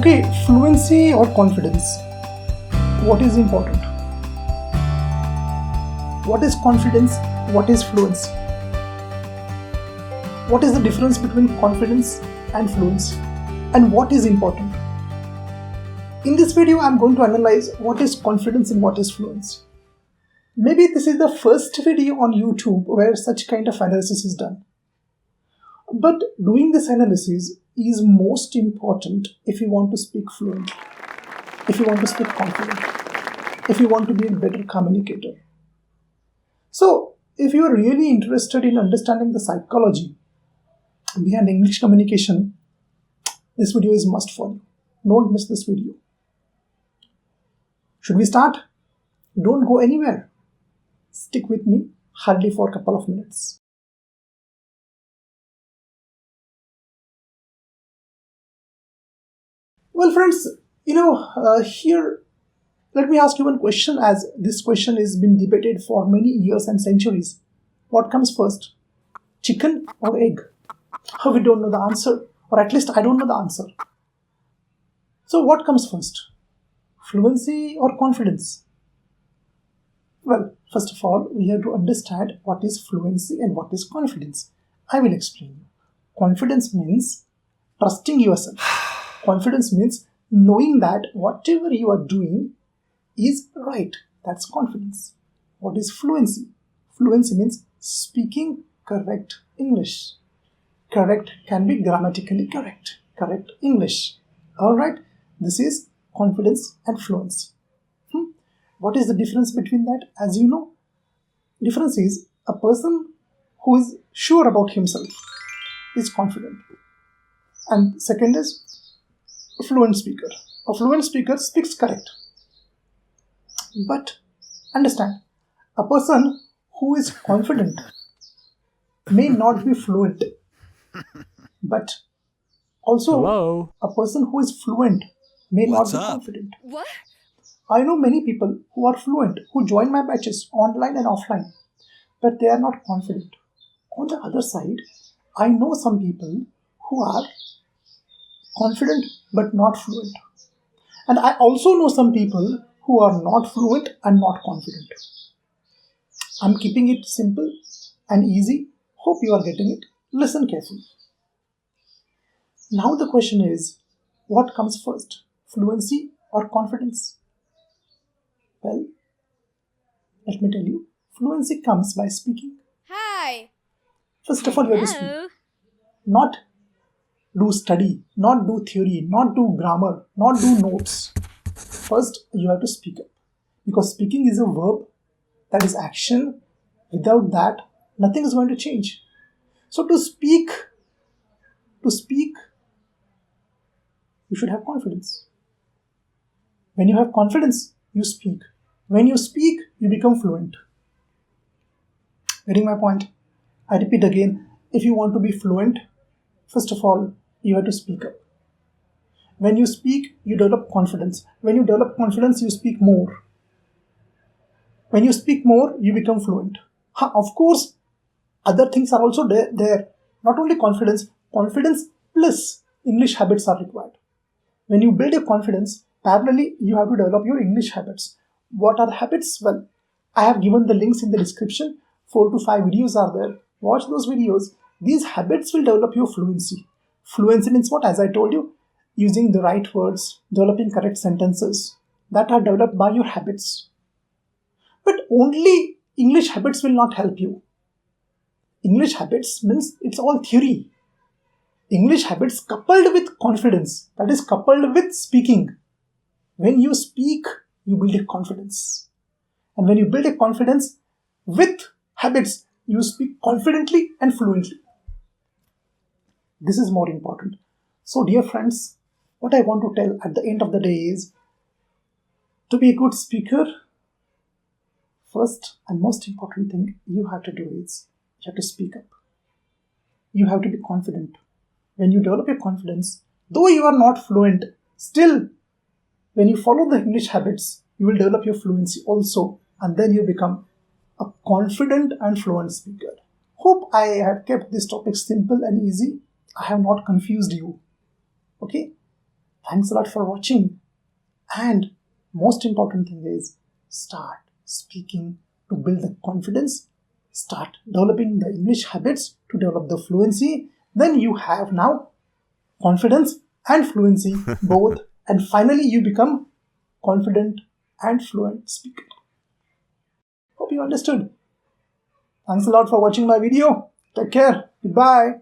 Okay, fluency or confidence? What is important? What is confidence? What is fluency? What is the difference between confidence and fluency? And what is important? In this video, I'm going to analyze what is confidence and what is fluency. Maybe this is the first video on YouTube where such kind of analysis is done. But doing this analysis is most important if you want to speak fluently, if you want to speak confidently, if you want to be a better communicator. So, if you are really interested in understanding the psychology behind English communication, this video is must for you. Don't miss this video. Should we start? Don't go anywhere. Stick with me hardly for a couple of minutes. Well, friends, here, let me ask you one question, as this question has been debated for many years and centuries. What comes first, chicken or egg? We don't know the answer, or at least I don't know the answer. So what comes first, fluency or confidence? Well, first of all, we have to understand what is fluency and what is confidence. I will explain you. Confidence means trusting yourself. Confidence means knowing that whatever you are doing is right. That's confidence. What is fluency? Fluency means speaking correct English. Correct can be grammatically correct. Correct English. Alright, this is confidence and fluency. What is the difference between that? As you know, difference is a person who is sure about himself is confident. And second is a fluent speaker. A fluent speaker speaks correct. But understand, a person who is confident may not be fluent. But also, a person who is fluent may not be confident. What? I know many people who are fluent, who join my batches online and offline, but they are not confident. On the other side, I know some people who are confident but not fluent. And I also know some people who are not fluent and not confident. I'm keeping it simple and easy. Hope you are getting it. Listen carefully. Now the question is, what comes first, fluency or confidence? Well, let me tell you, fluency comes by speaking. Hi. First of all, you have to speak. Not do study, not do theory, not do grammar, not do notes. First, you have to speak up. Because speaking is a verb, that is action. Without that, nothing is going to change. So to speak, you should have confidence. When you have confidence, you speak. When you speak, you become fluent. Getting my point? I repeat again, if you want to be fluent, first of all, you have to speak up. When you speak, you develop confidence. When you develop confidence, you speak more. When you speak more, you become fluent. Of course, other things are also there. Not only confidence plus English habits are required. When you build your confidence, parallelly, you have to develop your English habits. What are the habits? Well, I have given the links in the description. 4 to 5 videos are there. Watch those videos. These habits will develop your fluency. Fluency means what? As I told you, using the right words, developing correct sentences that are developed by your habits. But only English habits will not help you. English habits means it's all theory. English habits coupled with confidence, that is coupled with speaking. When you speak, you build a confidence. And when you build a confidence with habits, you speak confidently and fluently. This is more important. So dear friends, what I want to tell at the end of the day is, to be a good speaker, first and most important thing you have to do is, you have to speak up. You have to be confident. When you develop your confidence, though you are not fluent, still, when you follow the English habits, you will develop your fluency also, and then you become a confident and fluent speaker. Hope I have kept this topic simple and easy. I have not confused you. Okay? Thanks a lot for watching. And most important thing is start speaking to build the confidence. Start developing the English habits to develop the fluency. Then you have now confidence and fluency both. And finally you become confident and fluent speaker. Hope you understood. Thanks a lot for watching my video. Take care. Goodbye.